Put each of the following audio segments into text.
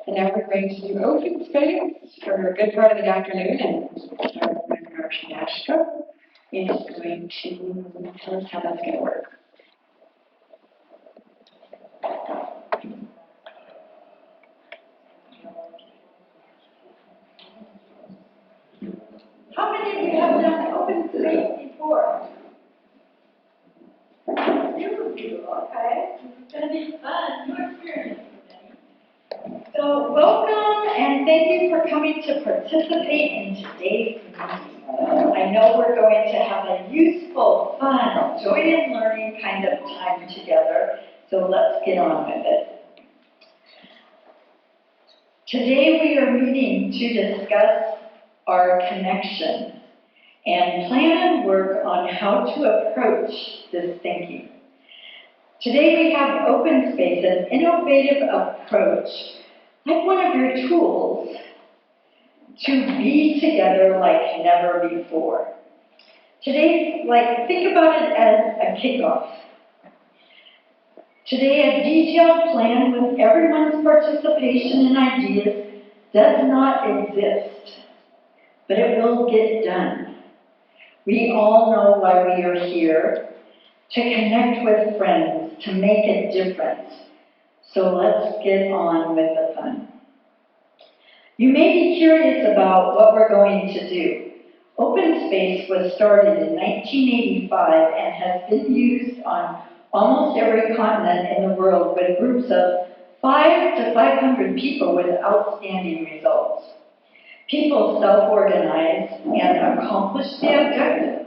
And now we're going to do OpenSpace for a good part of the afternoon, and our member Daszko is going to tell us how that's going to work. How many of you have done OpenSpace before? You do, okay. It's going to be fun, new experience. So welcome and thank you for coming to participate in today's meeting. I know we're going to have a useful, fun, joy in learning kind of time together, so let's get on with it. Today we are meeting to discuss our connection and plan and work on how to approach this thinking. Today we have OpenSpace, an innovative approach, like one of your tools, to be together like never before. Today's, think about it as a kickoff. Today, a detailed plan with everyone's participation and ideas does not exist, but it will get done. We all know why we are here, to connect with friends, to make a difference. So let's get on with the fun. You may be curious about what we're going to do. OpenSpace was started in 1985 and has been used on almost every continent in the world with groups of 5 to 500 people with outstanding results. People self-organize and accomplish the objective.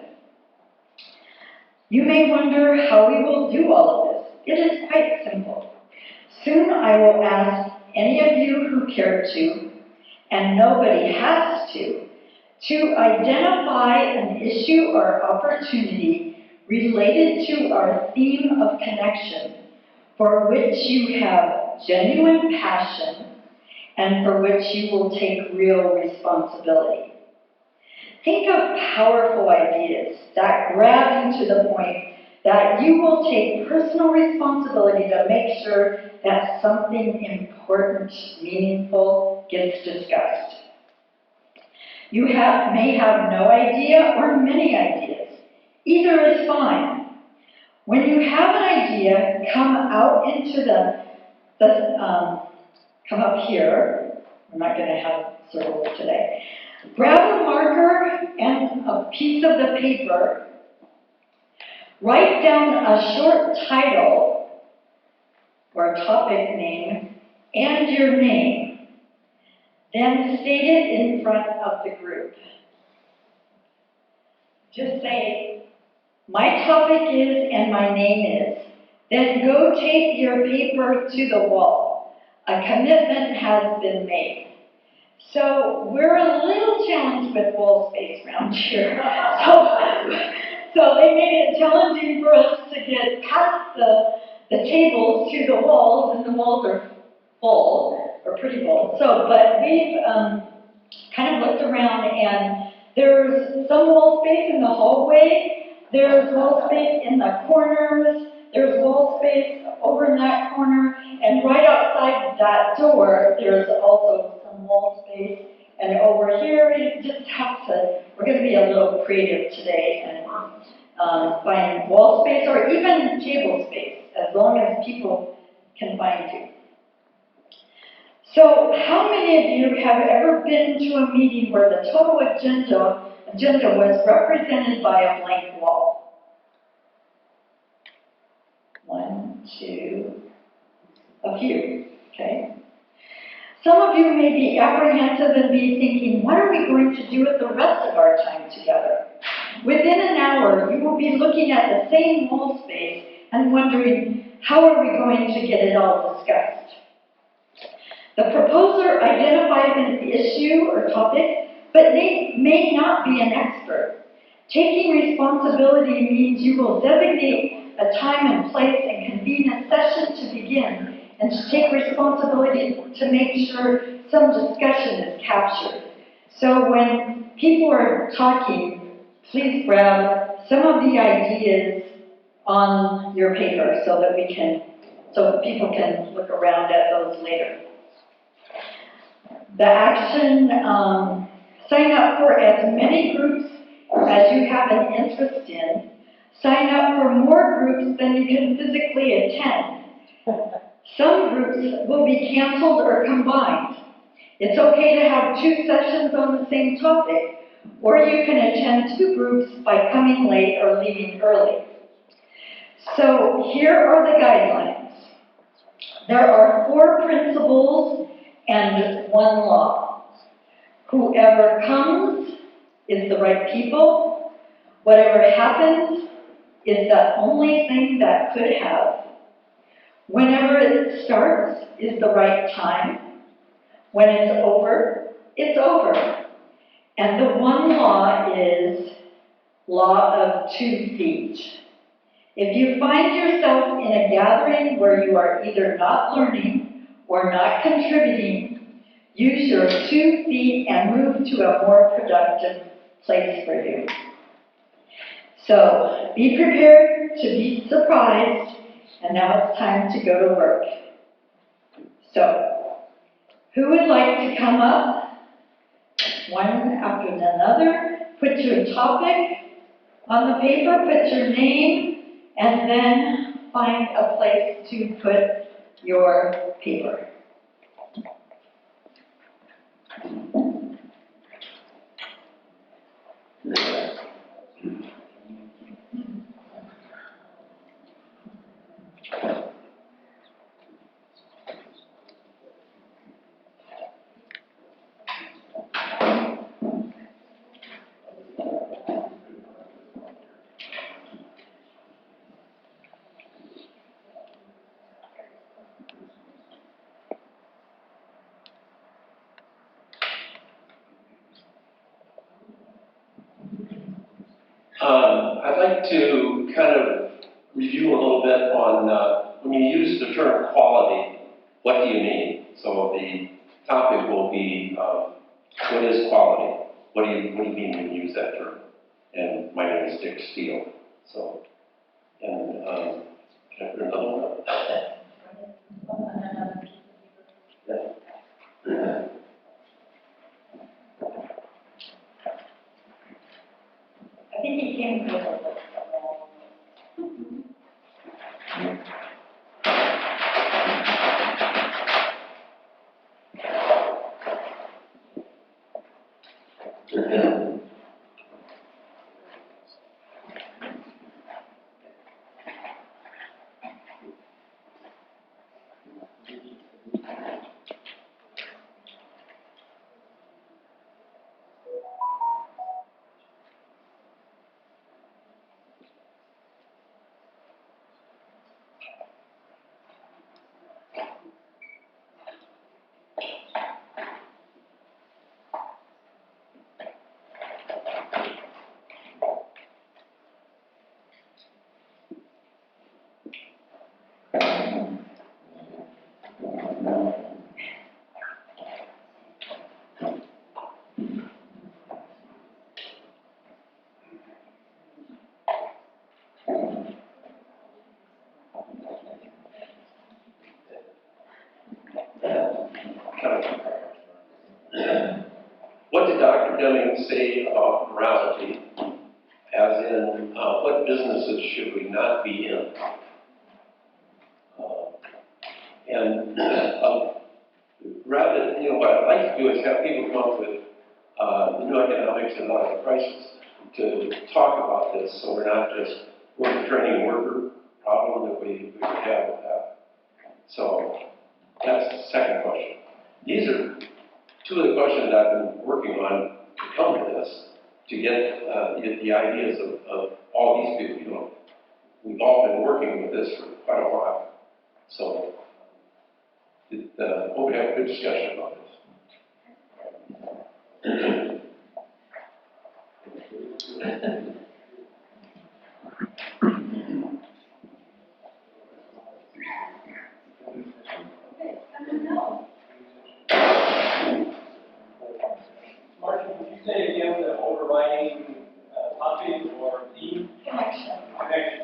You may wonder how we will do all of this. It is quite simple. Soon I will ask any of you who care to, and nobody has to identify an issue or opportunity related to our theme of connection, for which you have genuine passion and for which you will take real responsibility. Think of powerful ideas that grab you to the point that you will take personal responsibility to make sure that something important, meaningful gets discussed. You may have no idea or many ideas. Either is fine. When you have an idea, come out into come up here. I'm not going to have circles today. Grab a marker and a piece of the paper. Write down a short title or topic name and your name. Then state it in front of the group. Just say, my topic is and my name is. Then go tape your paper to the wall. A commitment has been made. So we're a little challenged with wall space around here. So they made it challenging for us to get past the tables to the walls, and the walls are full, or pretty full. But we've kind of looked around, and there's some wall space in the hallway, there's wall space in the corners, there's wall space over in that corner, and right outside that door, there's also some wall space. And over here, we just have to, we're going to be a little creative today and find wall space or even table space, as long as people can find you. So, how many of you have ever been to a meeting where the total agenda was represented by a blank wall? 1, 2, a few, okay? Some of you may be apprehensive and be thinking, what are we going to do with the rest of our time together? Within an hour, you will be looking at the same wall space and wondering, how are we going to get it all discussed? The proposer identifies an issue or topic, but may not be an expert. Taking responsibility means you will designate a time and place and convene a session to begin, and to take responsibility to make sure some discussion is captured. So when people are talking, please grab some of the ideas on your paper so that people can look around at those later. The action, sign up for as many groups as you have an interest in. Sign up for more groups than you can physically attend. Some groups will be canceled or combined. It's okay to have 2 sessions on the same topic, or you can attend 2 groups by coming late or leaving early. So here are the guidelines. There are 4 principles and 1 law. Whoever comes is the right people. Whatever happens is the only thing that could have. Whenever it starts is the right time. When it's over, it's over. And the 1 law is law of 2 feet. If you find yourself in a gathering where you are either not learning or not contributing, use your 2 feet and move to a more productive place for you. So be prepared to be surprised, and now it's time to go to work. So, who would like to come up? One after another. Put your topic on the paper, put your name, and then find a place to put your paper. I'd like to kind of review a little bit on when you use the term quality, what do you mean? So the topic will be what is quality? What do you mean when you use that term? And my name is Dick Steele. So, and can I put another one up? Yeah. I think he came with a What did Dr. Deming say about morality? As in, what businesses should we not be in? And rather, what I'd like to do is have people come up with the new economics and out of the crisis to talk about this, so we're not just worker training worker problem that we would have with that. So that's the second question. These are 2 of the questions I've been working on to come to this, to get the ideas of all these people. We've all been working with this for quite a while. So hope we have a good discussion about this. Martin, would you say again the overriding topic or theme? connection. Connection.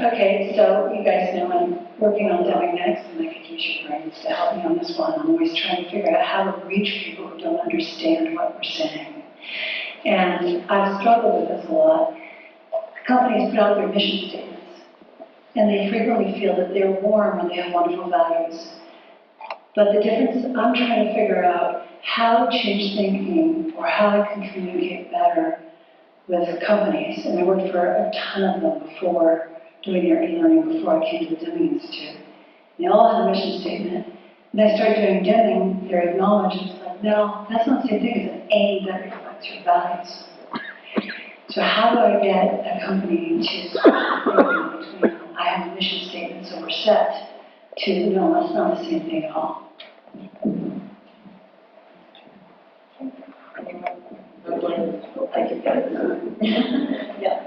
Okay, so you guys know I'm working on Debbie next, and I could use your brains to help me on this one. I'm always trying to figure out how to reach people who don't understand what we're saying. And I've struggled with this a lot. Companies put out their mission statements, and they frequently feel that they're warm and they have wonderful values. But the difference, I'm trying to figure out how to change thinking or how I can communicate better with companies. And I worked for a ton of them before doing their e-learning, before I came to the Deming Institute. And they all had a mission statement. And I started doing Deming, they acknowledged, and it's like, no, that's not the same thing as an aim that reflects your values. So how do I get a company to start thinking between, I have a mission statement, so we're set, to, no, that's not the same thing at all. I can get it. Yeah.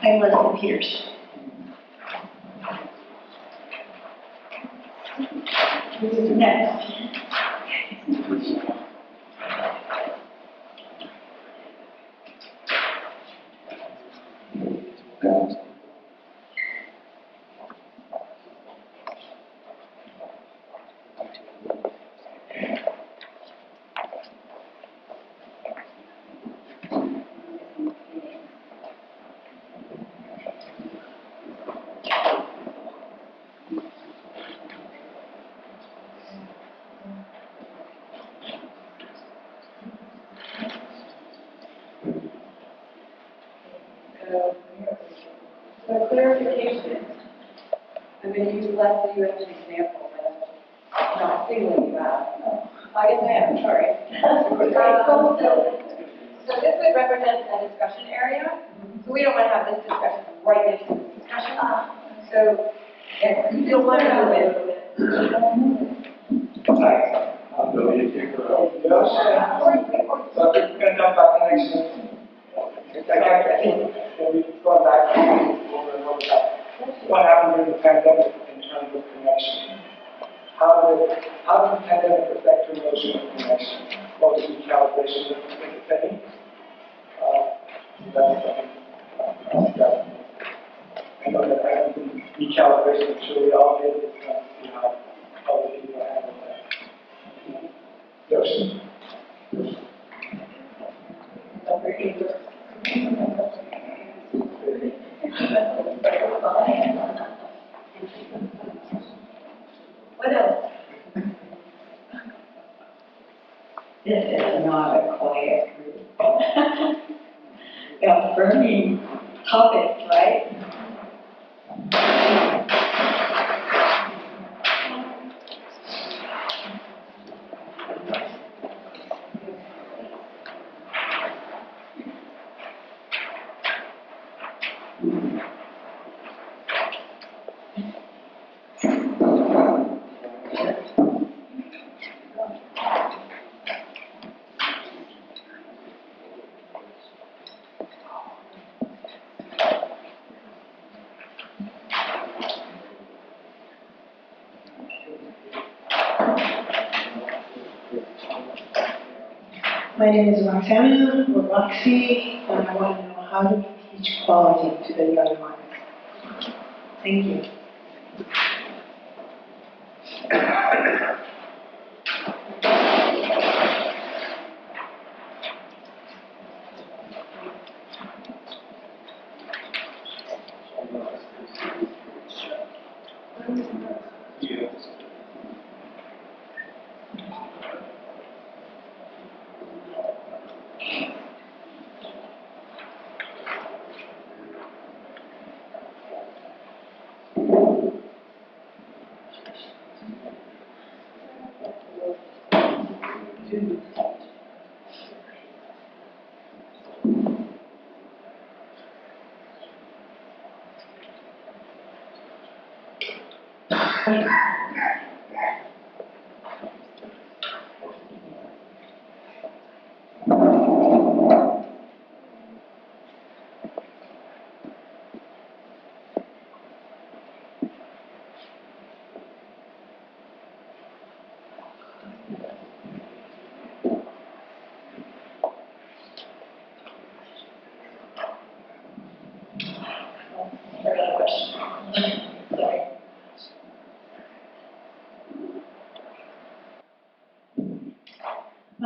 I'm Leslie Peters. Next. So clarification, I'm going to use Leslie you as an example, but I'm not singling you out. I guess I am, sorry. So this would represent a discussion area. So we don't want to have this discussion right next to this discussion. So if you don't want to move it. Hi, I'm Billy. So if it's going to talk about connections, I think we can go back what happened during the pandemic in terms of connection. How did the pandemic affect your notion of connection? What was the recalibration of the thing? That's something I know that I think recalibration, I'm sure we all did this kind of see how other people handle that. Yoshi. What else? This is not a quiet group. We have burning topics, right? My name is Roxana, or Roxy, and I want to know how do we teach quality to the young minds? Thank you.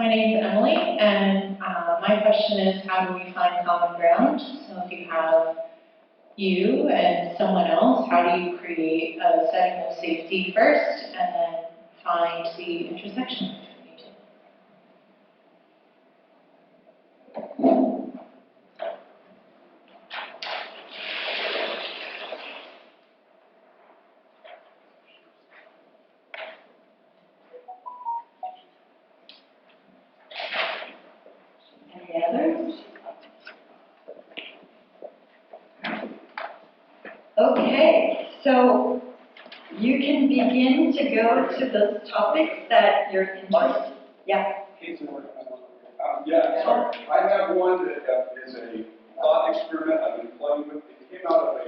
My name's Emily, and my question is, how do we find common ground? So if you have you and someone else, how do you create a setting of safety first, and then find the intersection between you two? Any others? Okay, so you can begin to go to those topics that you're interested. Yeah. Yeah, so I have one that is a thought experiment I've been playing with. It came out of a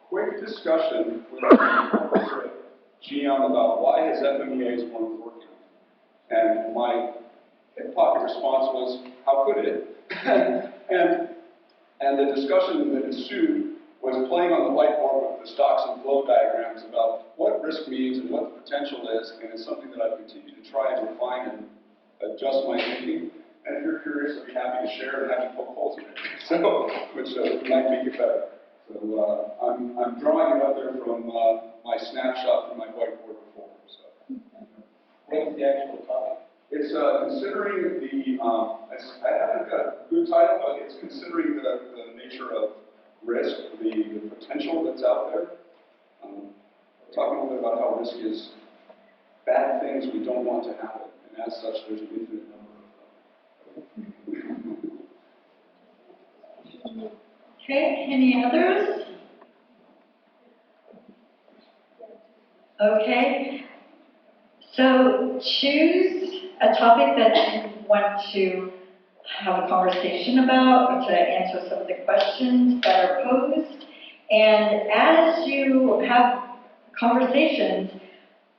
quick discussion with a GM about why his FMEAs weren't working. And my hip pocket response was, how could it? and the discussion that ensued was playing on the whiteboard with the stocks and flow diagrams about what risk means and what the potential is, and it's something that I've continued to try and refine and adjust my thinking. And if you're curious, I'd be happy to share and have you poke holes in it, so, which might make it better. So I'm drawing it up there from my snapshot from my whiteboard before. So, What is the actual topic? it's considering I haven't got a good title, but it's considering the nature of risk, the potential that's out there. Talking a little bit about how risk is bad things we don't want to happen, and as such, there's an infinite number of them. Okay, any others? Okay, so choose a topic that you want to have a conversation about, or to answer some of the questions that are posed. And as you have conversations,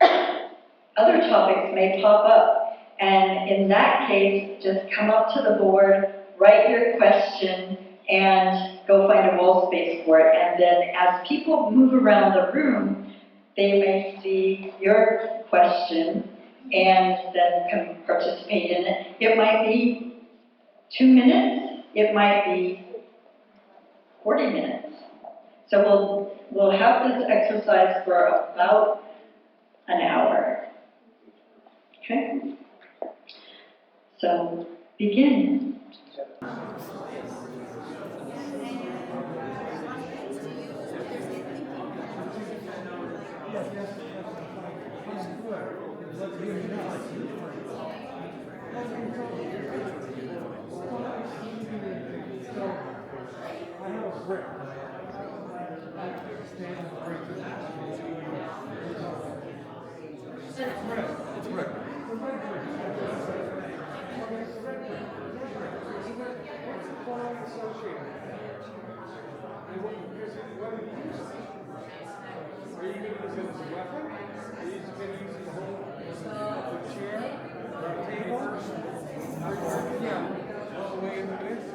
other topics may pop up. And in that case, just come up to the board, write your question, and go find a wall space for it. And then as people move around the room, they may see your question and then can participate in it. It might be 2 minutes, it might be 40 minutes. So we'll have this exercise for about an hour. Okay? So begin.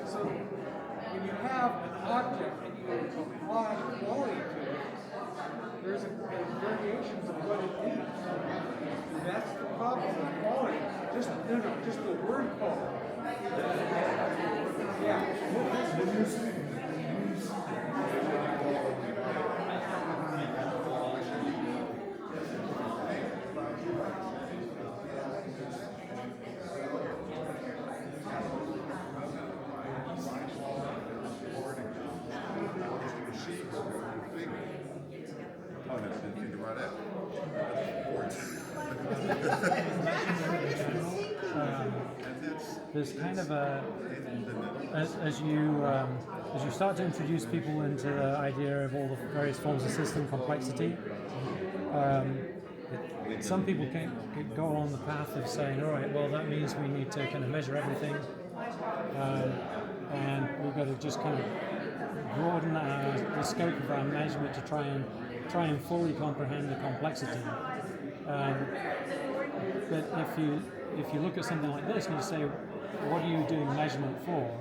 So when you have an object and you apply quality to it, there's variations of what it means. And that's the problem with quality. Just the word quality. Yeah. There's kind of a, as you start to introduce people into the idea of all the various forms of system complexity, some people can go on the path of saying, all right, well, that means we need to kind of measure everything, and we've got to just kind of broaden the scope of our measurement to try and fully comprehend the complexity. But if you look at something like this and you say, what are you doing measurement for?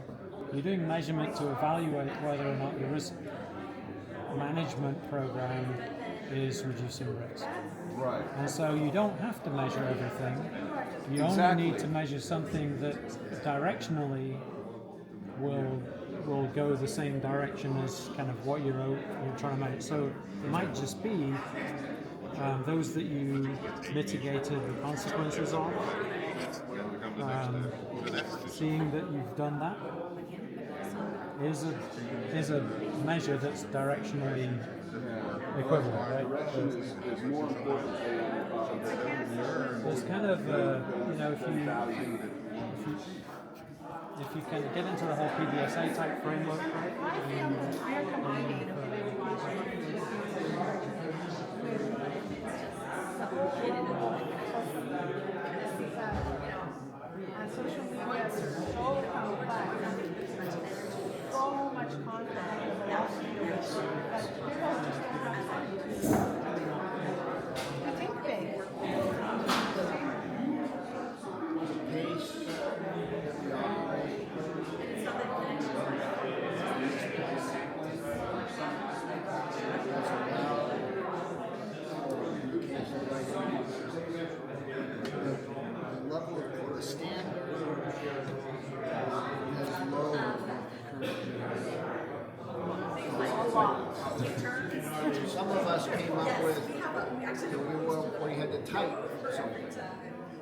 You're doing measurement to evaluate whether or not your risk management program is reducing risk. Right. And so you don't have to measure everything. You only need to measure something that directionally will go the same direction as kind of what you're trying to measure. So it might just be those that you mitigated the consequences of. Seeing that you've done that is a measure that's directionally equivalent, right? Direction is more important than There's kind of, if you kind of get into the whole PDSA type framework, Social media is so complex, so much content that people just don't have time to think big. The level of the standard has lowered some of us came up with, we had to type something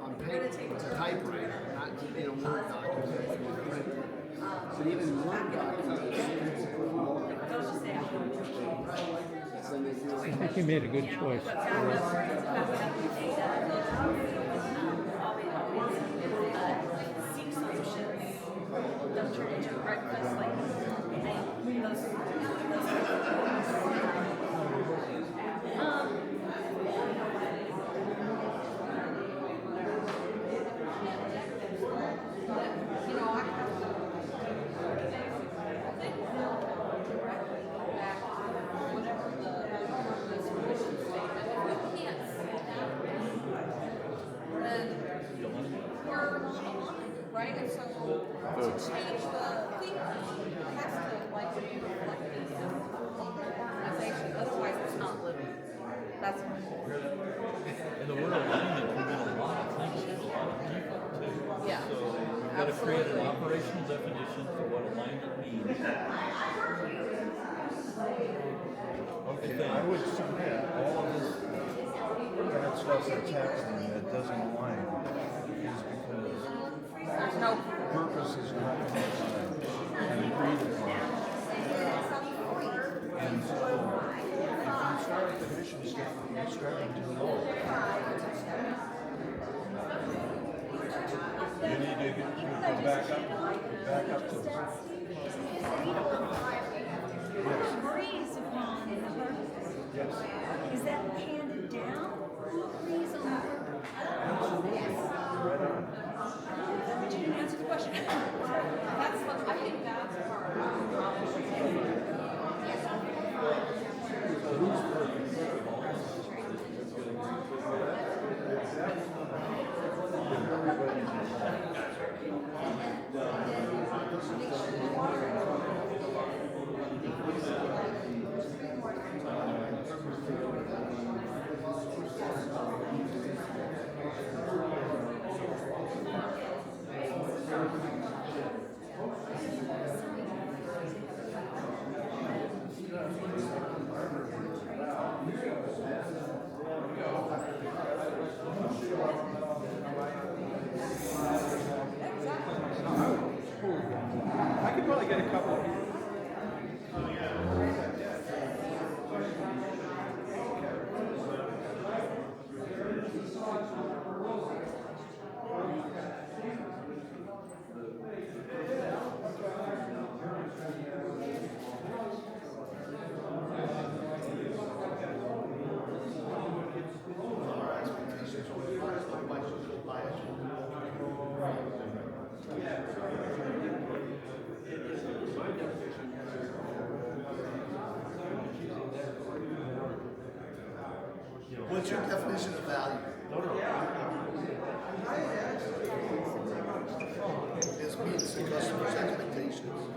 on paper, typewriter, not Word document. But even Word documents, I think you made a good choice. Seek solutions. Don't turn into a breakfast like right? And so to change the thinking, it has to like reflect the organization. Otherwise, it's not living. That's my goal. And the word alignment can mean a lot of things to a lot of people too. Yeah. So you've got to create an operational definition for what alignment means. okay, I would submit all of this bad stuff that's happening that doesn't align is because There's no purpose is not and agreed upon. And so if you start at the mission statement, you're starting too low. You need to go back up to it. Agrees upon the purpose. Yes. Is that handed down? Who agrees on the purpose? Absolutely. Right on. But you didn't answer the question. That's what I think that's part I could probably get a couple. What's your definition of value? It meets the customer's expectations.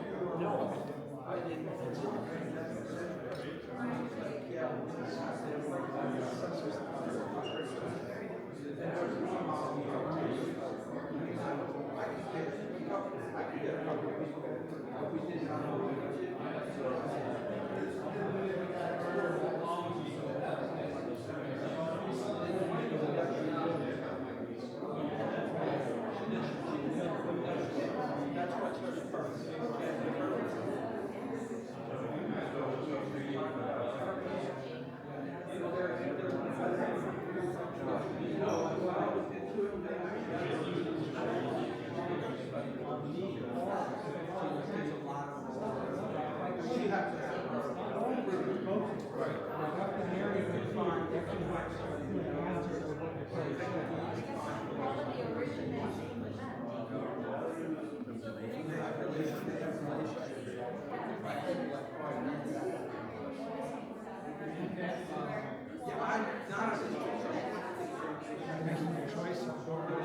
Making a choice of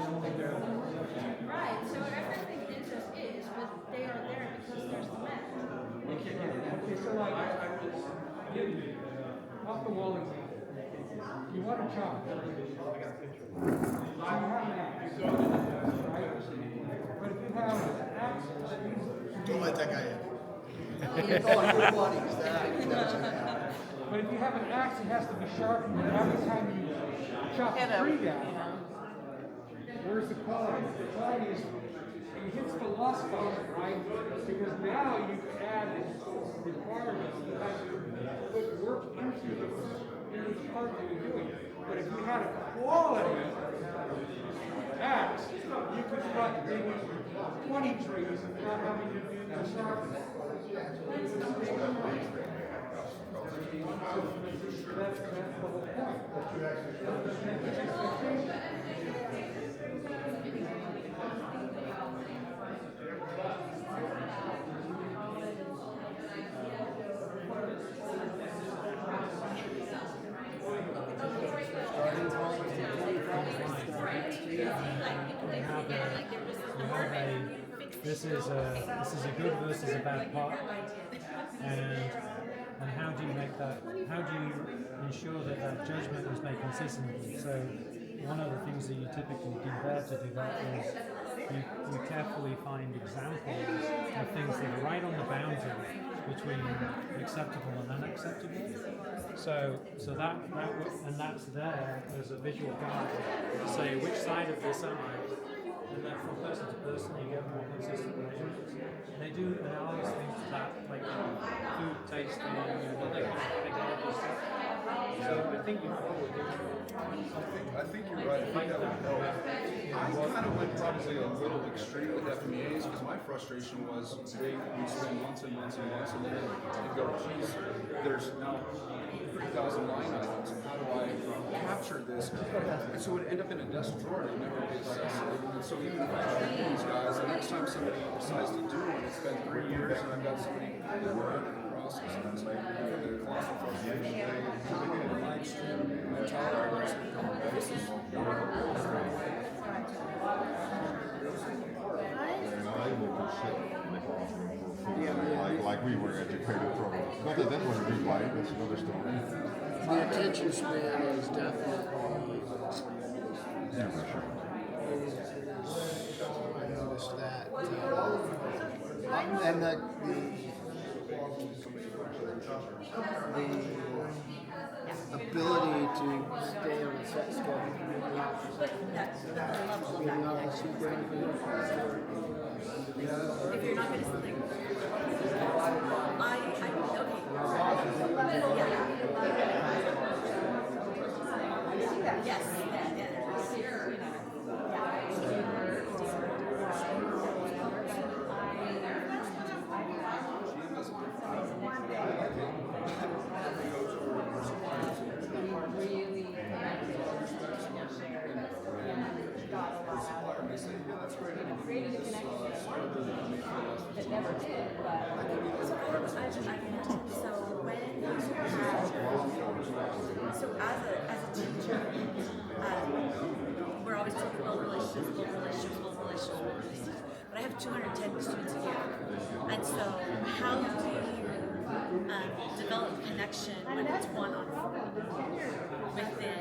something there. Right, so everything interest is, but they are there because there's the match. Okay, so like, off the wall example. You want to chop. So you have an axe, right? But if you have an axe, Don't let that guy in. but if you have an axe, it has to be sharpened. And every time you chop a tree down, where's the quality? The quality is, it hits the loss function, right? Because now you can add requirements that have to put work into each part that you're doing. But if you had a quality axe, you could cut maybe 20 trees and not having to do the sharpening. That's the whole point. This is a good versus a bad part, and how do you make that? How do you ensure that that judgment is made consistently? So one of the things that you typically do there to do that is you carefully find examples of things that are right on the boundary between acceptable and unacceptable. So that's there as a visual guide to say which side of this am I. And then from person to person, you get more consistent measurements. And they do analogous things to that, like food tasting and all that kind of technology stuff. So I think you probably do. I think you're right. I think that would help. I kind of went probably a little extreme with FMEAs because my frustration was we spend months and months and months and then you go, geez, there's now 3,000 line items and how do I capture this? And so it would end up in a desk drawer and it never be accessible. And so even if I train these guys, the next time somebody decides to do one, it's been 3 years and I've got somebody working in the process. And it's like, the colossal frustration, they get a live stream, and tolerance. This is like we were educated from. Not that that was a good life, that's another story. The attention span is definitely. Yeah, for sure. I noticed that. And the ability to stay on a set schedule. If you're not going to something, yes, created a connection that never did, but. So as a teacher, we're always talking about relationships. But I have 210 students a year. And so how do you develop connection when it's one-on-one within?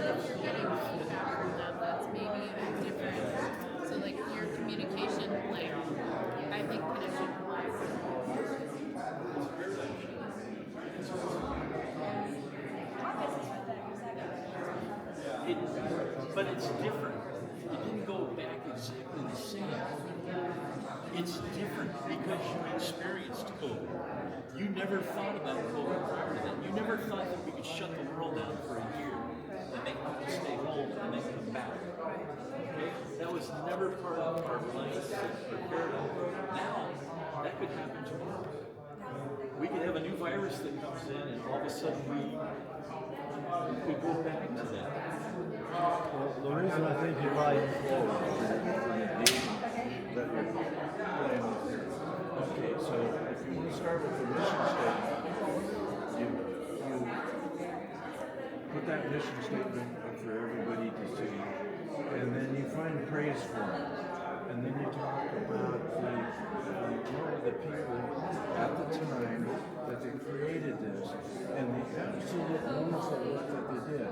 If you're getting feedback from them, that's maybe different. So like your communication layer, I think connection lies. But it's different. It didn't go back exactly the same. It's different because you experienced COVID. You never thought about COVID prior to that. You never thought that we could shut the world down for a year and make people stay home and then come back. that was never part of our plans or paradigm. Now, that could happen tomorrow. We could have a new virus that comes in and all of a sudden we go back to that. Well, the reason I think you might that you're playing with here. Okay, so if you want to start with the mission statement, you put that mission statement up for everybody to see, and then you find praise for it. And then you talk about the people at the time that they created this and the absolute wonderful work that they did.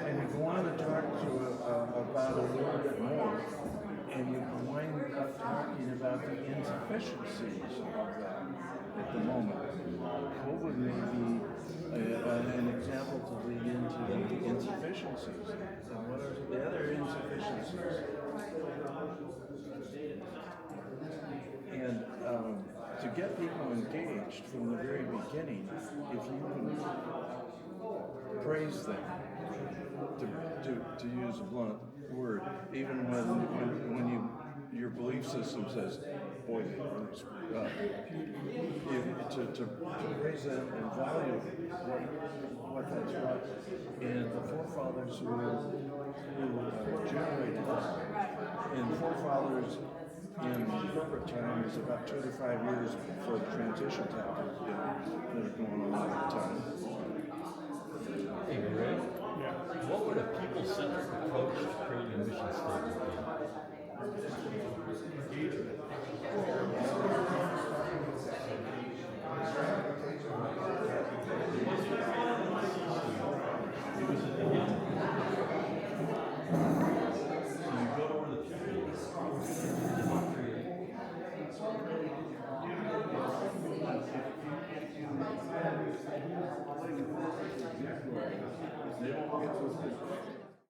And you go on to talk to about a little bit more, and you wind up talking about the insufficiencies of that at the moment. COVID may be an example to lead into the insufficiencies. And what are the other insufficiencies? And to get people engaged from the very beginning, if you can praise them, to use a blunt word, even when your belief system says, boy, to praise them and value what that's like. And the forefathers who generated that, and forefathers in corporate time is about 2 to 5 years before the transitions happen, that are going on at the time.